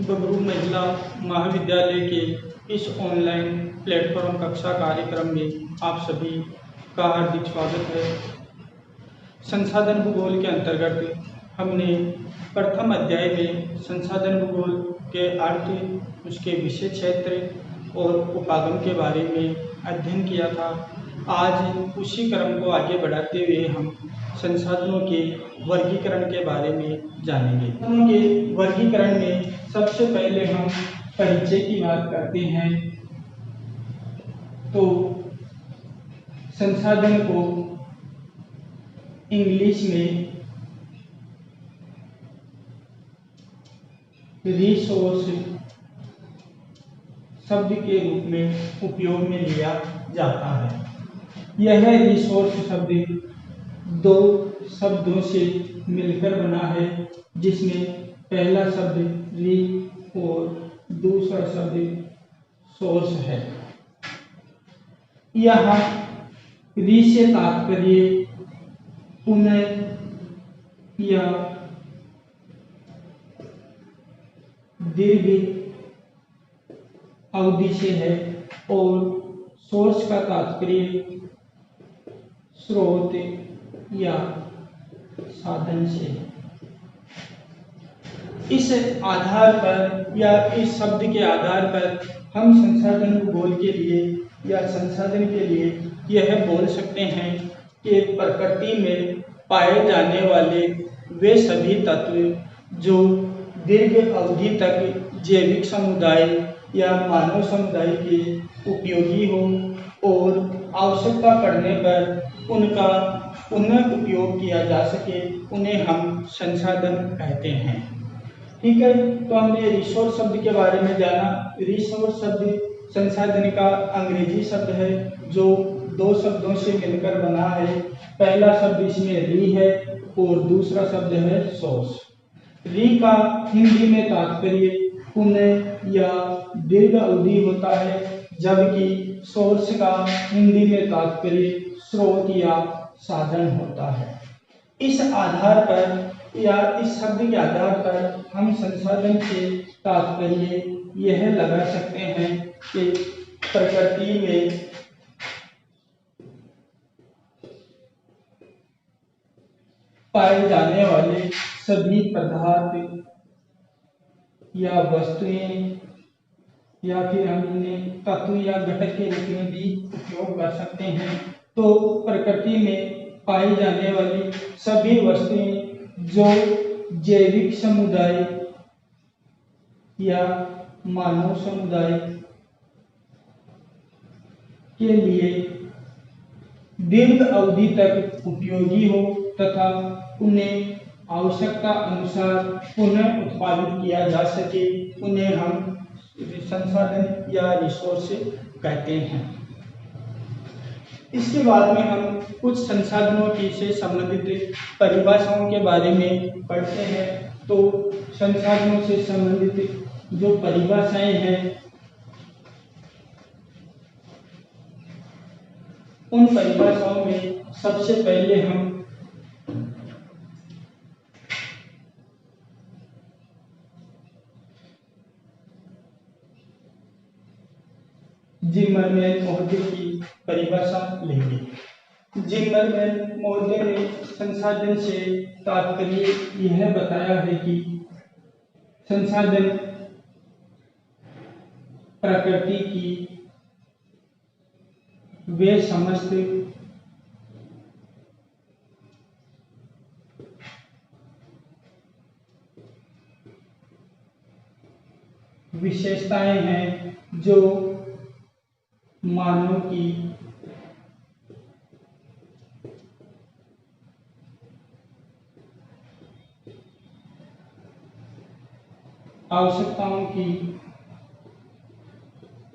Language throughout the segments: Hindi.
बबरू महिला महाविद्यालय के इस ऑनलाइन प्लेटफॉर्म कक्षा कार्यक्रम में आप सभी का हार्दिक स्वागत है। संसाधन भूगोल के अंतर्गत हमने प्रथम अध्याय में संसाधन भूगोल के अर्थ, उसके विषय क्षेत्र और उपागम के बारे में अध्ययन किया था। आज उसी क्रम को आगे बढ़ाते हुए हम संसाधनों के वर्गीकरण के बारे में जानेंगे। संसाधनों के वर्गीकरण में सबसे पहले हम परिचय की बात करते हैं। तो संसाधन को इंग्लिश में रिसोर्स शब्द के रूप में उपयोग में लिया जाता है। यह रिसोर्स शब्द दो शब्दों से मिलकर बना है, जिसमें पहला शब्द री और दूसरा शब्द सोर्स है। यहाँ री से तात्पर्य पुनः या दीर्घ अवधि से है और सोर्स का तात्पर्य स्रोत या साधन से है। इस आधार पर या इस शब्द के आधार पर हम संसाधन भूगोल के लिए या संसाधन के लिए यह बोल सकते हैं कि प्रकृति में पाए जाने वाले वे सभी तत्व जो दीर्घ अवधि तक जैविक समुदाय या मानव समुदाय के उपयोगी हो और आवश्यकता पड़ने पर उनका पुनः उपयोग किया जा सके, उन्हें हम संसाधन कहते हैं। ठीक है, तो हमने रिसोर्स शब्द के बारे में जाना। रिसोर्स शब्द संसाधन का अंग्रेजी शब्द है जो दो शब्दों से मिलकर बना है। पहला शब्द इसमें री है और दूसरा शब्द है सोर्स। री का हिंदी में तात्पर्य पुनः या दीर्घ अवधि होता है, जबकि सोर्स का हिंदी में तात्पर्य स्रोत या साधन होता है। इस आधार पर या इस शब्द के आधार पर हम संसाधन से तात्पर्य यह लगा सकते हैं कि प्रकृति में पाए जाने वाले सभी पदार्थ या वस्तुएं या फिर हम इन्हें तत्व या घटक के रूप में भी उपयोग कर सकते हैं। तो प्रकृति में पाई जाने वाली सभी वस्तुएं जो जैविक समुदाय या मानव समुदाय के लिए दीर्घ अवधि तक उपयोगी हो तथा उन्हें आवश्यकता अनुसार पुनः उत्पादित किया जा सके, उन्हें हम संसाधन या रिसोर्स कहते हैं। इसके बाद में हम कुछ संसाधनों की से संबंधित परिभाषाओं के बारे में पढ़ते हैं। तो संसाधनों से संबंधित जो परिभाषाएं हैं, उन परिभाषाओं में सबसे पहले हम जिमरमैन महोदय की परिभाषा लेंगे। जिमरमैन महोदय ने संसाधन से तात्पर्य यह बताया है कि संसाधन प्रकृति की वे समस्त विशेषताएं हैं जो मानव की आवश्यकताओं की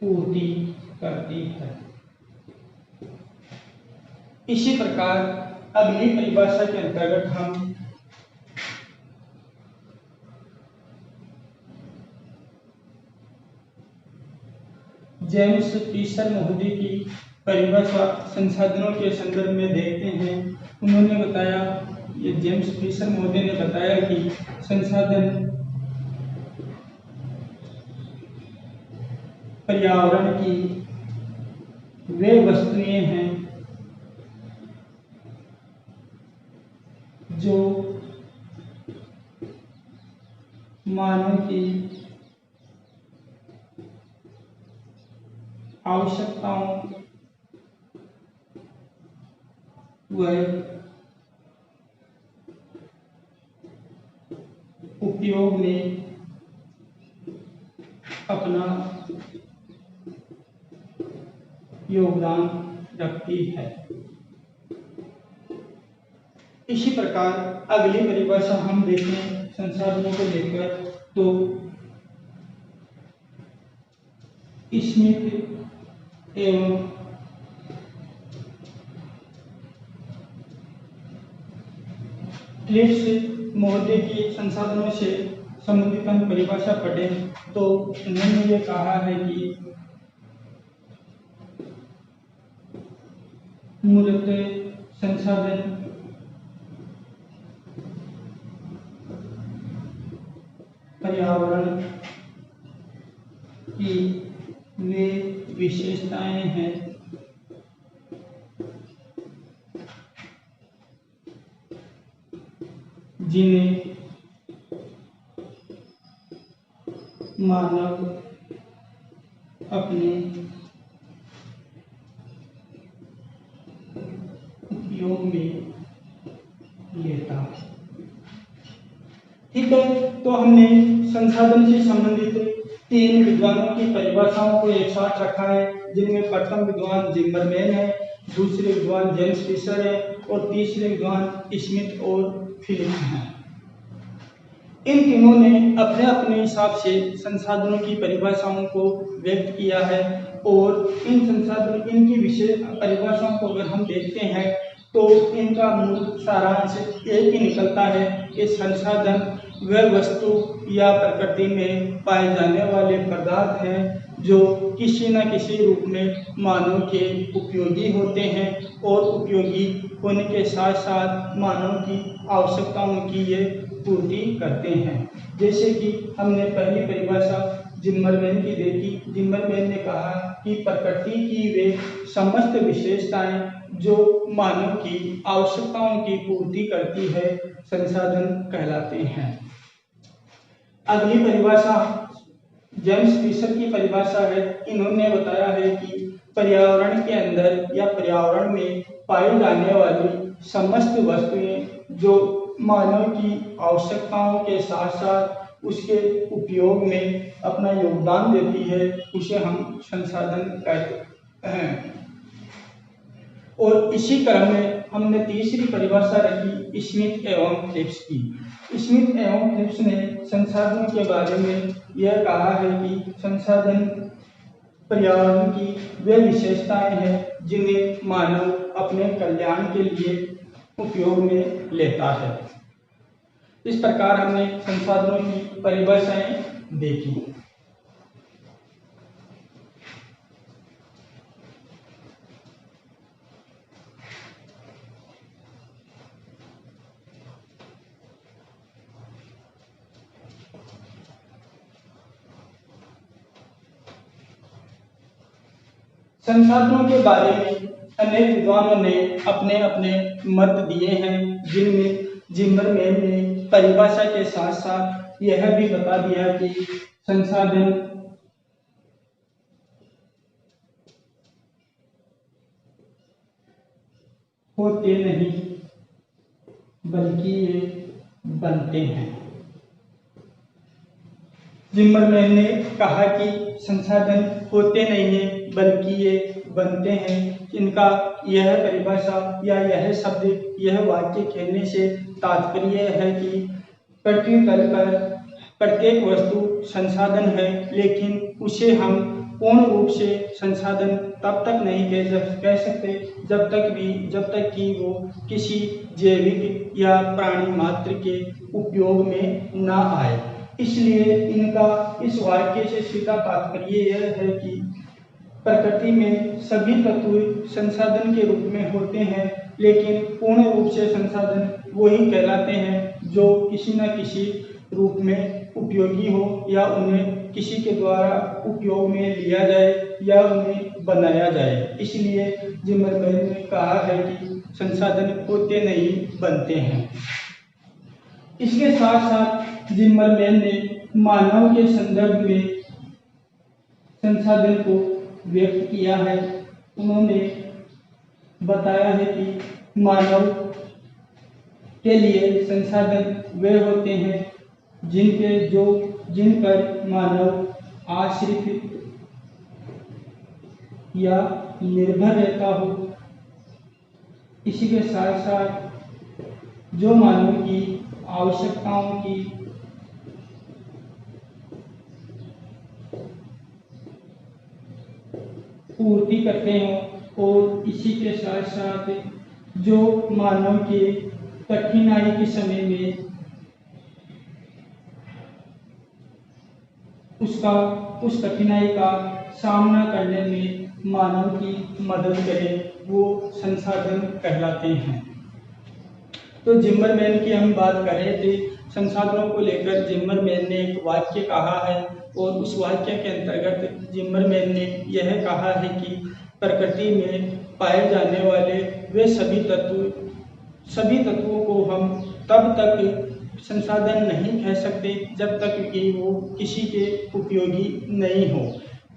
पूर्ति करती है। इसी प्रकार अगली परिभाषा के अंतर्गत हम जेम्स फीशर महोदय की परिभाषा संसाधनों के संदर्भ में देखते हैं। उन्होंने बताया, ये जेम्स फीशर महोदय ने बताया कि संसाधन पर्यावरण की वे वस्तुएं हैं जो मानव की आवश्यकताओं व उपयोग में अपना योगदान रखती है। इसी प्रकार अगली परिभाषा हम देखें संसाधनों को लेकर तो स्मिथ एवं क्लिफ्स महोदय की संसाधनों से संबंधित हम परिभाषा पढ़े तो उन्होंने ये कहा है कि मूलतः संसाधन पर्यावरण की वे विशेषताएं हैं जिन्हें मानव अपने उपयोग में लेता है। ठीक है, तो हमने संसाधन से संबंधित 3 विद्वानों की परिभाषाओं को एक साथ रखा है, जिनमें प्रथम विद्वान जिम्मरमैन है, दूसरे विद्वान जेम्स फिशर है और तीसरे विद्वान स्मिथ और फिलिप्स हैं। इन तीनों ने अपने अपने हिसाब से संसाधनों की परिभाषाओं को व्यक्त किया है और इन संसाधनों इनकी विशेष परिभाषाओं को अगर हम देखते हैं तो इनका मूल सारांश एक ही निकलता है कि संसाधन वह वस्तु या प्रकृति में पाए जाने वाले पदार्थ हैं जो किसी न किसी रूप में मानव के उपयोगी होते हैं और उपयोगी होने के साथ साथ मानव की आवश्यकताओं की ये पूर्ति करते हैं। जैसे कि हमने पहली परिभाषा जिम्मरमैन की देखी। जिम्मरमैन ने कहा कि प्रकृति की वे समस्त विशेषताएं जो मानव की आवश्यकताओं की पूर्ति करती है संसाधन कहलाते हैं। अगली परिभाषा जेम्स फिशर की परिभाषा है। इन्होंने बताया है कि पर्यावरण के अंदर या पर्यावरण में पाई जाने वाली समस्त वस्तुएं जो मानव की आवश्यकताओं के साथ साथ उसके उपयोग में अपना योगदान देती है उसे हम संसाधन कहते हैं। और इसी क्रम में हमने तीसरी परिभाषा रखी स्मिथ एवं क्लिफ्स की। स्मिथ एवं क्लिफ्स ने संसाधनों के बारे में यह कहा है कि संसाधन पर्यावरण की वे विशेषताएं हैं जिन्हें मानव अपने कल्याण के लिए उपयोग में लेता है। इस प्रकार हमने संसाधनों की परिभाषाएं देखी। संसाधनों के बारे में अनेक विद्वानों ने अपने अपने मत दिए हैं, जिनमें जिम्मरमैन ने परिभाषा के साथ साथ यह भी बता दिया कि संसाधन होते नहीं बल्कि ये बनते हैं। जिम्मरमैन ने कहा कि संसाधन होते नहीं है बल्कि ये बनते हैं। इनका यह परिभाषा या यह शब्द यह वाक्य कहने से तात्पर्य है कि पृथ्वी तल पर प्रत्येक वस्तु संसाधन है, लेकिन उसे हम पूर्ण रूप से संसाधन तब तक नहीं कह सकते जब तक कि वो किसी जैविक या प्राणी मात्र के उपयोग में ना आए। इसलिए इनका इस वाक्य से सीधा तात्पर्य यह है कि प्रकृति में सभी तत्व संसाधन के रूप में होते हैं, लेकिन पूर्ण रूप से संसाधन वही कहलाते हैं जो किसी न किसी रूप में उपयोगी हो या उन्हें किसी के द्वारा उपयोग में लिया जाए या उन्हें बनाया जाए। इसलिए जिम्मरमैन ने कहा है कि संसाधन होते नहीं बनते हैं। इसके साथ साथ जिम्मरमैन ने मानव के संदर्भ में संसाधन को व्यक्त किया है। उन्होंने बताया है कि मानव के लिए संसाधन वे होते हैं जिन पर मानव आश्रित या निर्भर रहता हो। इसी के साथ साथ जो मानव की आवश्यकताओं की पूर्ति करते हों और इसी के साथ साथ जो मानव के कठिनाई के समय में उस कठिनाई का सामना करने में मानव की मदद करे, वो संसाधन कहलाते हैं। तो जिम्मरमैन की हम बात कर रहे थे। संसाधनों को लेकर जिम्मरमैन ने एक वाक्य कहा है और उस वाक्य के अंतर्गत जिम्मरमैन ने यह कहा है कि प्रकृति में पाए जाने वाले वे सभी तत्वों को हम तब तक संसाधन नहीं कह सकते जब तक कि वो किसी के उपयोगी नहीं हो।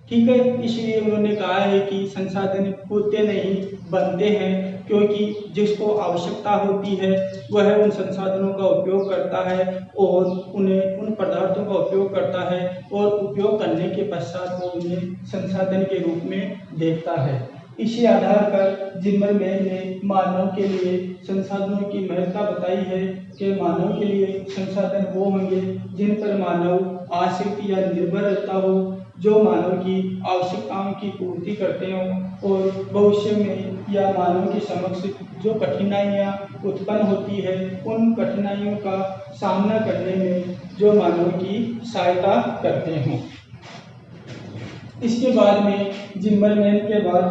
ठीक है, इसलिए उन्होंने कहा है कि संसाधन होते नहीं बनते हैं, क्योंकि जिसको आवश्यकता होती है वह उन संसाधनों का उपयोग करता है और उन पदार्थों का उपयोग करता है और उपयोग करने के पश्चात वो उन्हें संसाधन के रूप में देखता है। इसी आधार पर जिम्मरमैन ने मानव के लिए संसाधनों की महत्ता बताई है कि मानव के लिए संसाधन वो होंगे जिन पर मानव आश्रित या निर्भर रहता हो, जो मानव की आवश्यकताओं की पूर्ति करते हों और भविष्य में या मानव के समक्ष जो कठिनाइयाँ उत्पन्न होती है उन कठिनाइयों का सामना करने में जो मानव की सहायता करते हों। इसके बाद में जिम्मरमैन के बाद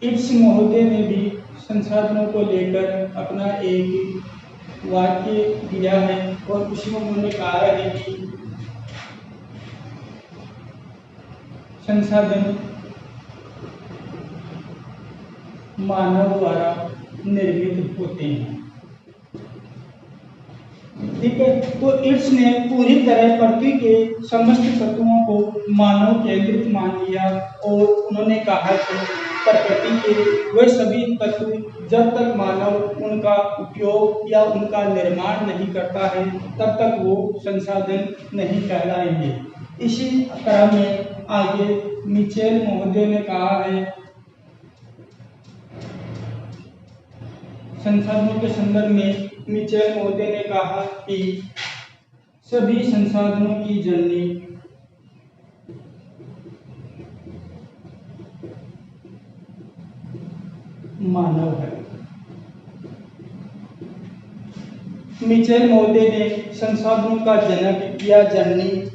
इट्स महोदय ने भी संसाधनों को लेकर अपना एक वाक्य दिया है और उसमें उन्होंने कहा है कि संसाधन मानव द्वारा निर्मित होते हैं। ठीक है, तो इट्स ने पूरी तरह पृथ्वी के समस्त तत्वों को मानव केंद्रित मान लिया और उन्होंने कहा कि प्रकृति के वे सभी तत्व जब तक मानव उनका उपयोग या उनका निर्माण नहीं करता है तब तक वो संसाधन नहीं कहलाएंगे। इसी क्रम में आगे मिचेल महोदय ने कहा है संसाधनों के संदर्भ में मिचेल महोदय ने कहा कि सभी संसाधनों की जननी मानव है। मिचेल महोदय ने संसाधनों का जनक या जननी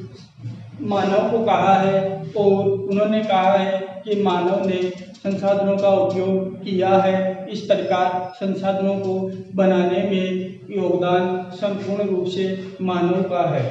मानव को कहा है और उन्होंने कहा है कि मानव ने संसाधनों का उपयोग किया है। इस प्रकार संसाधनों को बनाने में योगदान संपूर्ण रूप से मानव का है।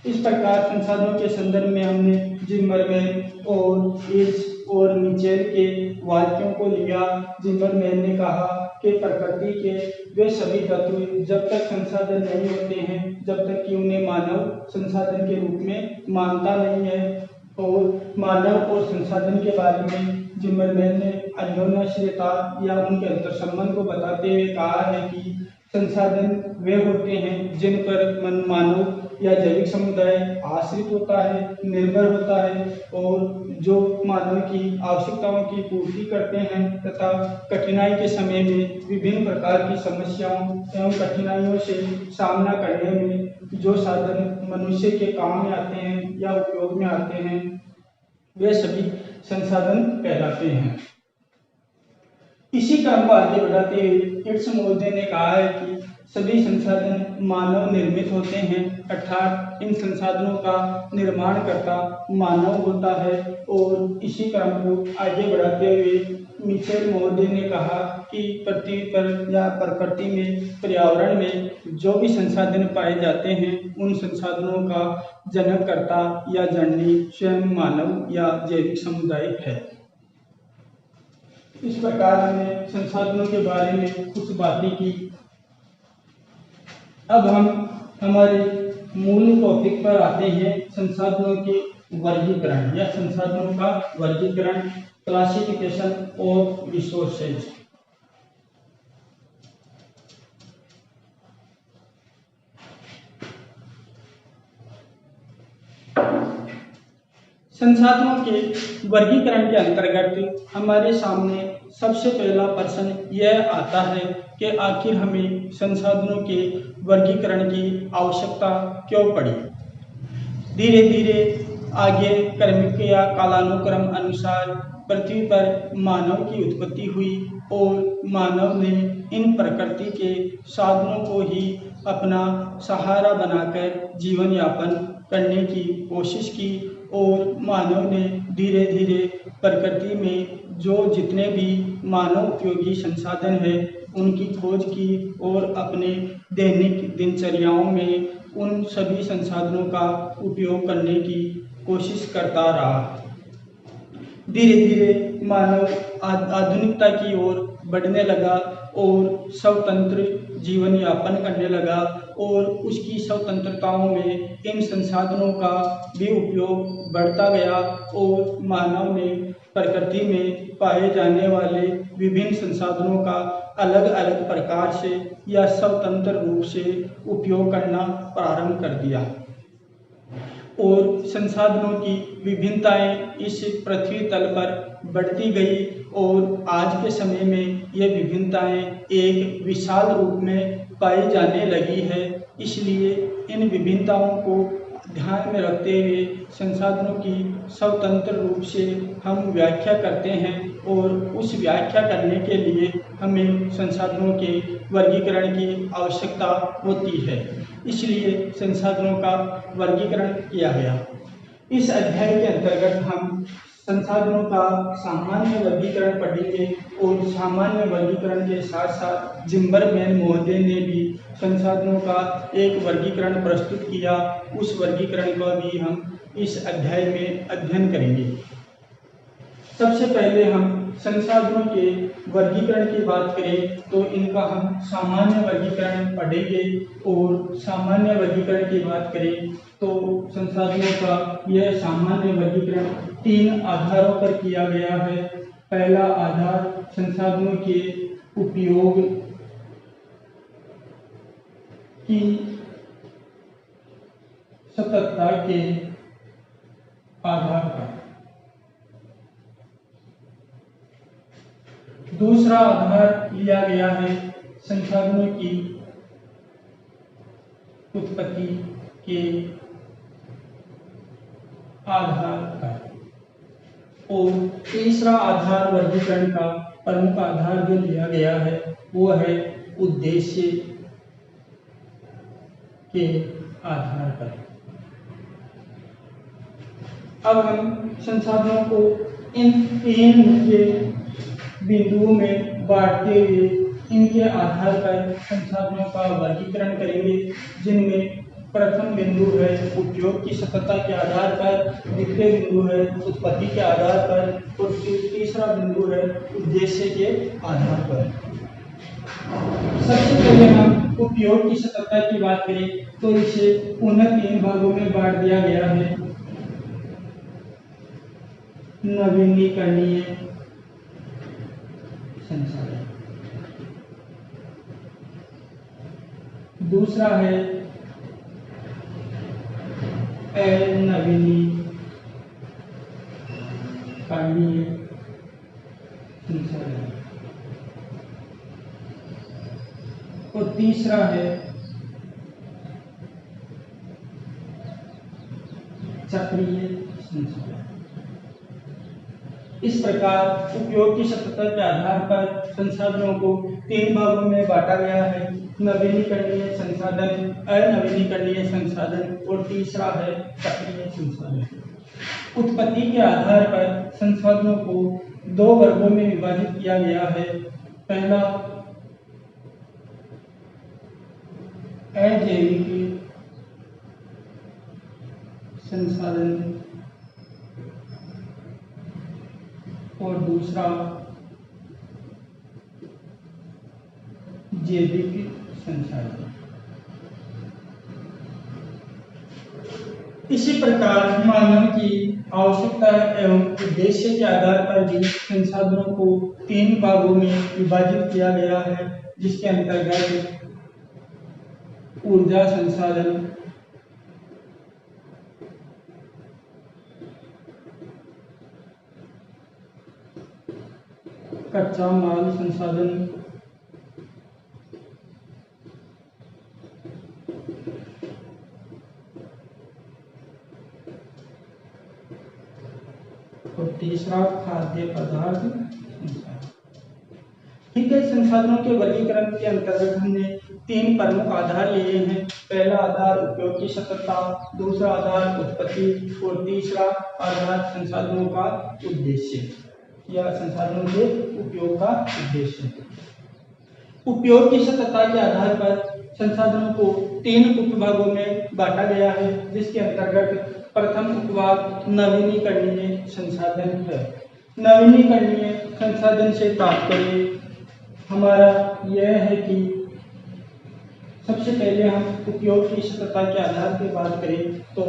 इस प्रकार संसाधनों के संदर्भ में हमने जिम्मरमैन और इट्स और मिचेल के वाक्यों को लिया। जिम्मरमैन ने कहा कि प्रकृति के वे सभी तत्व जब तक संसाधन नहीं होते हैं जब तक कि उन्हें मानव संसाधन के रूप में मानता नहीं है। और मानव और संसाधन के बारे में जिम्मरमैन ने अन्योन्याश्रयता या उनके अंतर संबंध को बताते हुए कहा है कि संसाधन वे होते हैं जिन पर मानव या जैविक समुदाय आश्रित होता है, निर्भर होता है और जो मानव की आवश्यकताओं की पूर्ति करते हैं तथा कठिनाई के समय में विभिन्न प्रकार की समस्याओं एवं कठिनाइयों से सामना करने में जो साधन मनुष्य के काम में आते हैं या उपयोग में आते हैं वे सभी संसाधन कहलाते हैं। इसी क्रम को आगे बढ़ाते हुए इट्स महोदय ने कहा है कि सभी संसाधन मानव निर्मित होते हैं अर्थात इन संसाधनों का निर्माण करता मानव होता है। और इसी क्रम को आगे बढ़ाते हुए मिचेल महोदय ने कहा कि पृथ्वी पर या प्रकृति में, पर्यावरण में जो भी संसाधन पाए जाते हैं उन संसाधनों का जनककर्ता या जननी स्वयं मानव या जैविक समुदाय है। इस प्रकार हमने संसाधनों के बारे में कुछ बातें की। अब हम हमारे मूल टॉपिक पर आते हैं, संसाधनों के वर्गीकरण या संसाधनों का वर्गीकरण, क्लासिफिकेशन ऑफ रिसोर्सेज। संसाधनों के वर्गीकरण के अंतर्गत हमारे सामने सबसे पहला प्रश्न यह आता है कि आखिर हमें संसाधनों के वर्गीकरण की आवश्यकता क्यों पड़ी। धीरे धीरे आगे क्रमिक या कालानुक्रम अनुसार पृथ्वी पर मानव की उत्पत्ति हुई और मानव ने इन प्रकृति के साधनों को ही अपना सहारा बनाकर जीवन यापन करने की कोशिश की। और मानव ने धीरे धीरे प्रकृति में जो जितने भी मानव उपयोगी संसाधन हैं उनकी खोज की और अपने दैनिक दिनचर्याओं में उन सभी संसाधनों का उपयोग करने की कोशिश करता रहा। धीरे धीरे मानव आधुनिकता की ओर बढ़ने लगा और स्वतंत्र जीवन यापन करने लगा और उसकी स्वतंत्रताओं में इन संसाधनों का भी उपयोग बढ़ता गया और मानव ने प्रकृति में पाए जाने वाले विभिन्न संसाधनों का अलग अलग प्रकार से या स्वतंत्र रूप से उपयोग करना प्रारंभ कर दिया। और संसाधनों की विभिन्नताएं इस पृथ्वी तल पर बढ़ती गई और आज के समय में ये विभिन्नताएं एक विशाल रूप में पाई जाने लगी है। इसलिए इन विभिन्नताओं को ध्यान में रखते हुए संसाधनों की स्वतंत्र रूप से हम व्याख्या करते हैं और उस व्याख्या करने के लिए हमें संसाधनों के वर्गीकरण की आवश्यकता होती है। इसलिए संसाधनों का वर्गीकरण किया गया। इस अध्याय के अंतर्गत हम संसाधनों का सामान्य वर्गीकरण पढ़ेंगे और सामान्य वर्गीकरण के साथ साथ जिम्बरमैन महोदय ने भी संसाधनों का एक वर्गीकरण प्रस्तुत किया। उस वर्गीकरण का भी हम इस अध्याय में अध्ययन करेंगे। सबसे पहले हम संसाधनों के वर्गीकरण की बात करें तो इनका हम सामान्य वर्गीकरण पढ़ेंगे और सामान्य वर्गीकरण की बात करें तो संसाधनों का यह सामान्य वर्गीकरण 3 आधारों पर किया गया है। पहला आधार संसाधनों के उपयोग की सततता के आधार पर। दूसरा आधार लिया गया है संसाधनों की उत्पत्ति के आधार पर। और तीसरा आधार वर्गीकरण का प्रमुख आधार जो लिया गया है वो है उद्देश्य के आधार पर। अब हम संसाधनों को इन 3 मुख्य बिंदुओं में बांटते हुए इनके आधार पर संसाधनों का वर्गीकरण करेंगे, जिनमें प्रथम बिंदु है उपयोग की सततता के आधार पर, द्वितीय बिंदु है उत्पत्ति के आधार पर और तीसरा बिंदु है उद्देश्य के आधार पर। सबसे पहले हम उपयोग की सततता की बात करें तो इसे पुनः 3 भागों में बांट दिया गया है। नवीनीकरणीय संसाधन, दूसरा है अनवीनीकरणीय संसाधन और तीसरा है चक्रीय संसाधन। इस प्रकार उपयोग की सततता के आधार पर संसाधनों को 3 भागों में बांटा गया है: नवीनीकरणीय संसाधन, अनवीनीकरणीय संसाधन और तीसरा है चक्रीय संसाधन। उत्पत्ति के आधार पर संसाधनों को 2 वर्गों में विभाजित किया गया है। पहला अजैविक संसाधन और दूसरा जैविक संसाधन। इसी प्रकार मानव की आवश्यकता एवं उद्देश्य के आधार पर भी संसाधनों को 3 भागों में विभाजित किया गया है, जिसके अंतर्गत ऊर्जा संसाधन, कच्चा माल संसाधन और तीसरा खाद्य पदार्थ संसाधन। ठीक है, संसाधनों के वर्गीकरण के अंतर्गत हमने 3 प्रमुख आधार लिए हैं। पहला आधार उपयोग की सततता, दूसरा आधार उत्पत्ति और तीसरा आधार संसाधनों का उद्देश्य या संसाधनों के उपयोग का उद्देश्य। उपयोग की सततता के आधार पर संसाधनों को 3 उपभागों में बांटा गया है, जिसके अंतर्गत प्रथम उपभाग नवीनीकरणीय संसाधन है। नवीनीकरणीय संसाधन से तात्पर्य हमारा यह है कि सबसे पहले हम उपयोग की सततता के आधार पर बात करें तो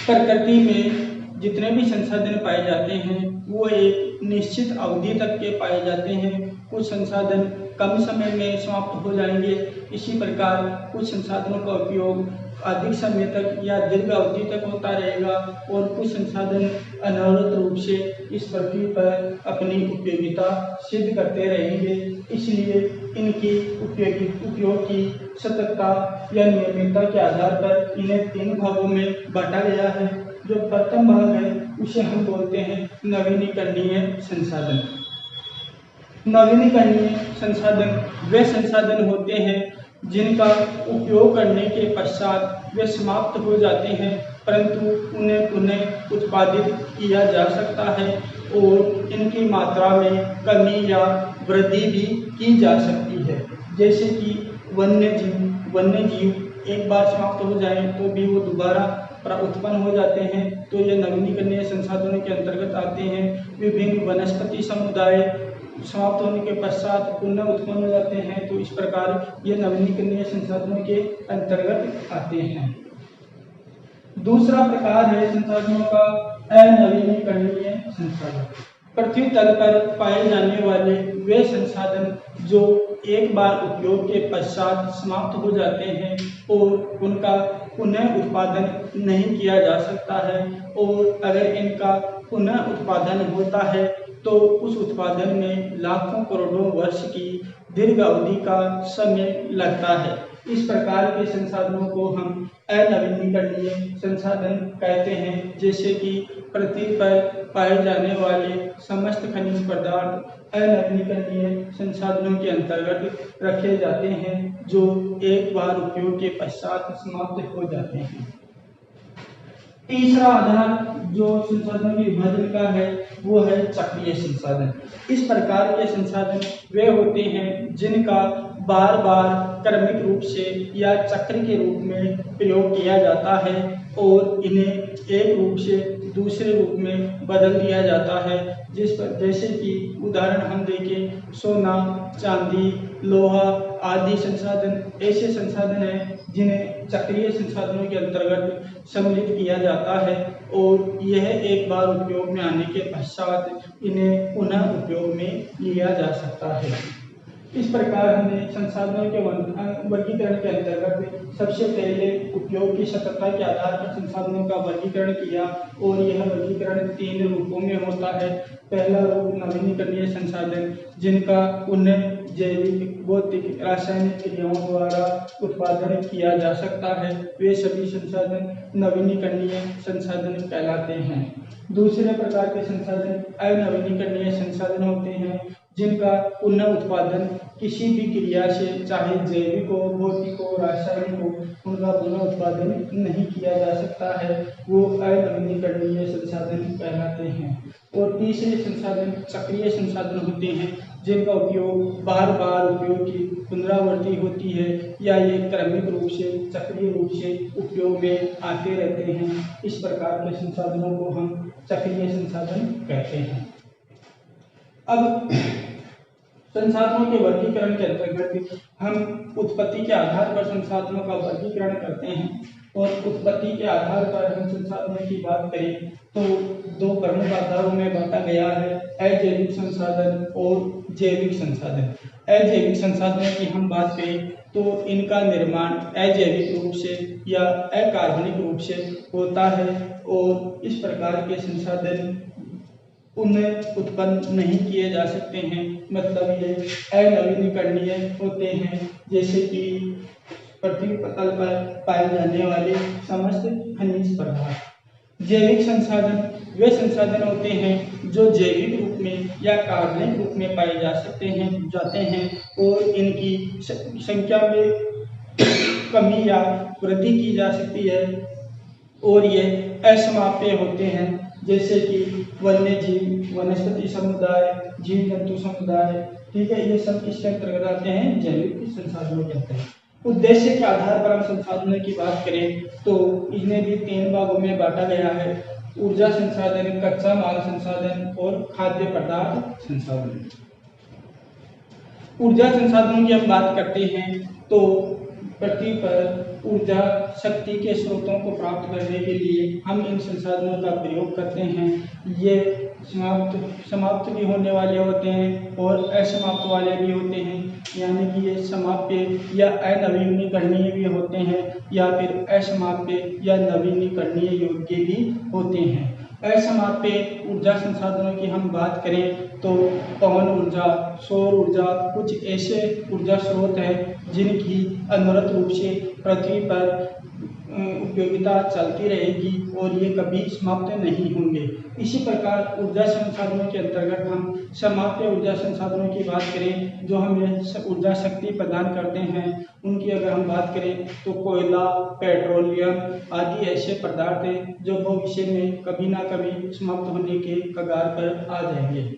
प्रकृति में जितने भी संसाधन पाए जाते हैं वो एक निश्चित अवधि तक के पाए जाते हैं। कुछ संसाधन कम समय में समाप्त हो जाएंगे, इसी प्रकार कुछ संसाधनों का उपयोग अधिक समय तक या दीर्घ अवधि तक होता रहेगा और कुछ संसाधन अनवरत रूप से इस पृथ्वी पर अपनी उपयोगिता सिद्ध करते रहेंगे। इसलिए इनकी उपयोग की सततता या नियमितता के आधार पर इन्हें 3 भागों में बांटा गया है। जो प्रथम भाग है उसे हम बोलते हैं नवीनीकरणीय संसाधन। नवीनीकरणीय संसाधन वे संसाधन होते हैं जिनका उपयोग करने के पश्चात वे समाप्त हो जाते हैं, परंतु उन्हें पुनः उत्पादित किया जा सकता है और इनकी मात्रा में कमी या वृद्धि भी की जा सकती है। जैसे कि वन्यजीव एक बार समाप्त हो जाए तो भी वो दोबारा उत्पन्न हो जाते हैं, तो ये नवीनीकरणीय संसाधनों के अंतर्गत आते हैं। विभिन्न वनस्पति समुदाय समाप्त होने के पश्चात पुनः उत्पन्न हो जाते हैं, तो इस प्रकार ये नवीनीकरणीय संसाधनों के अंतर्गत आते हैं। दूसरा प्रकार है संसाधनों का अनवीनीकरणीय संसाधन। पृथ्वी तल पर पाए जाने वाले वे संसाधन जो एक बार उपयोग के पश्चात समाप्त हो जाते हैं और उनका पुनः उत्पादन नहीं किया जा सकता है, और अगर इनका पुनः उत्पादन होता है तो उस उत्पादन में लाखों करोड़ों वर्ष की दीर्घ अवधि का समय लगता है। इस प्रकार के संसाधनों को हम अनवीनीकरणीय संसाधन कहते हैं। जैसे कि पृथ्वी पर पाए जाने वाले समस्त खनिज पदार्थ अनवीनीकरणीय संसाधनों के अंतर्गत रखे जाते हैं, जो एक बार उपयोग के पश्चात समाप्त हो जाते हैं। तीसरा आधार जो संसाधनों के विभाजन का है वो है चक्रीय संसाधन। इस प्रकार के संसाधन वे होते हैं जिनका बार बार क्रमिक रूप से या चक्र के रूप में प्रयोग किया जाता है और इन्हें एक रूप से दूसरे रूप में बदल दिया जाता है। जैसे कि उदाहरण हम देखें, सोना, चांदी, लोहा आदि संसाधन ऐसे संसाधन हैं जिन्हें चक्रीय संसाधनों के अंतर्गत सम्मिलित किया जाता है और यह एक बार उपयोग में आने के पश्चात इन्हें पुनः उपयोग में लिया जा सकता है। इस प्रकार हमने संसाधनों के वर्गीकरण के अंतर्गत सबसे पहले उपयोग की सततता के आधार पर संसाधनों का वर्गीकरण किया और यह वर्गीकरण 3 रूपों में होता है। पहला रूप नवीनीकरणीय संसाधन, जिनका उन्नयन जैविक, भौतिक, रासायनिक क्रियाओं द्वारा उत्पादन किया जा सकता है, वे सभी संसाधन नवीनीकरणीय संसाधन कहलाते हैं। दूसरे प्रकार के संसाधन अनवीनीकरणीय संसाधन होते हैं, जिनका पुनः उत्पादन किसी भी क्रिया से, चाहे जैविक हो, भौतिक हो, रासायनिक हो, उनका पुनः उत्पादन नहीं किया जा सकता है, वो अनवीनीकरणीय संसाधन कहलाते हैं। और तीसरे संसाधन चक्रीय संसाधन होते हैं, जिनका उपयोग बार बार उपयोग की पुनरावृत्ति होती है या ये क्रमिक रूप से, चक्रीय रूप से उपयोग में आते रहते हैं। इस प्रकार के संसाधनों को हम चक्रीय संसाधन कहते हैं। अब संसाधनों के वर्गीकरण के अंतर्गत हम उत्पत्ति के आधार पर संसाधनों का वर्गीकरण करते हैं। और उत्पत्ति के आधार पर हम संसाधनों की बात करें तो 2 प्रमुख आधारों में बांटा गया है, अजैविक संसाधन और जैविक संसाधन। अजैविक संसाधनों की हम बात करें तो इनका निर्माण अजैविक रूप से या अकार्बनिक रूप से होता है और इस प्रकार के संसाधन उन्हें उत्पन्न नहीं किए जा सकते हैं, मतलब ये अनवीनीकरणीय होते हैं, जैसे कि पृथ्वी पटल पर पाए जाने वाले समस्त खनिज पदार्थ। जैविक संसाधन वे संसाधन होते हैं जो जैविक रूप में या कार्बनिक रूप में पाए जाते हैं और इनकी संख्या में कमी या वृद्धि की जा सकती है और ये असमाप्य होते हैं, जैसे कि वन्य जीव, वनस्पति समुदाय, जीव जंतु समुदाय। ठीक है, ये सब किसके अंतर्गत आते हैं? जैविक संसाधनों के अंतर्गत। उद्देश्य के आधार पर हम संसाधनों की बात करें तो इन्हें भी 3 भागों में बांटा गया है, ऊर्जा संसाधन, कच्चा माल संसाधन और खाद्य पदार्थ संसाधन। ऊर्जा संसाधनों की हम बात करते हैं तो पृथ्वी पर ऊर्जा शक्ति के स्रोतों को प्राप्त करने के लिए हम इन संसाधनों का प्रयोग करते हैं। ये समाप्त भी होने वाले होते हैं और असमाप्त वाले भी होते हैं, यानी कि ये समाप्य या अनवीनीकरणीय भी होते हैं या फिर असमाप्य या नवीनीकरणीय योग्य भी होते हैं। असमाप्य ऊर्जा संसाधनों की हम बात करें तो पवन ऊर्जा, सौर ऊर्जा कुछ ऐसे ऊर्जा स्रोत हैं जिनकी अनवरत रूप से पृथ्वी पर उपयोगिता चलती रहेगी और ये कभी समाप्त नहीं होंगे। इसी प्रकार ऊर्जा संसाधनों के अंतर्गत हम समाप्य ऊर्जा संसाधनों की बात करें जो हमें ऊर्जा शक्ति प्रदान करते हैं, उनकी अगर हम बात करें तो कोयला, पेट्रोलियम आदि ऐसे पदार्थ हैं जो भविष्य में कभी ना कभी समाप्त होने के कगार पर आ जाएंगे।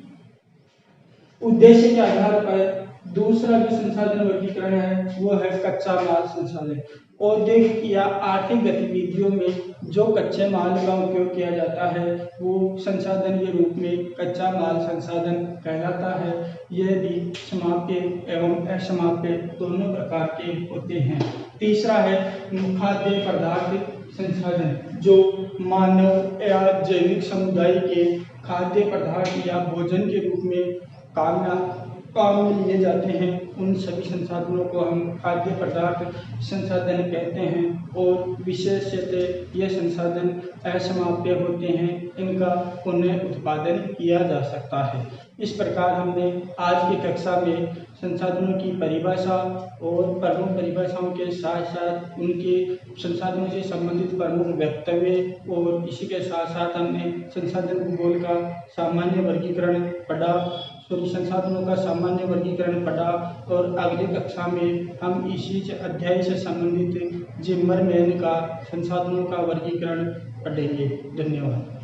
उद्देश्य के आधार पर दूसरा जो संसाधन वर्गीकरण है वो है कच्चा माल संसाधन। औद्योगिक या आर्थिक गतिविधियों में जो कच्चे माल का उपयोग किया जाता है वो संसाधन के रूप में कच्चा माल संसाधन कहलाता है। यह भी समाप्य एवं असमाप्य दोनों प्रकार के होते हैं। तीसरा है खाद्य पदार्थ संसाधन, जो मानव या जैविक समुदाय के खाद्य पदार्थ या भोजन के रूप में काम में लिए जाते हैं। उन सभी संसाधनों को हम खाद्य पदार्थ संसाधन कहते हैं और विशेषतः ये संसाधन असमाप्य होते हैं, इनका पुनः उत्पादन किया जा सकता है। इस प्रकार हमने आज की कक्षा में संसाधनों की परिभाषा और प्रमुख परिभाषाओं के साथ साथ उनके संसाधनों से संबंधित प्रमुख वक्तव्य और इसी के साथ साथ हमने संसाधन भूगोल का सामान्य वर्गीकरण पढ़ा, संसाधनों का सामान्य वर्गीकरण पढ़ा और अगली कक्षा में हम इसी अध्याय से संबंधित जिम्मरमैन का संसाधनों का वर्गीकरण पढ़ेंगे। धन्यवाद।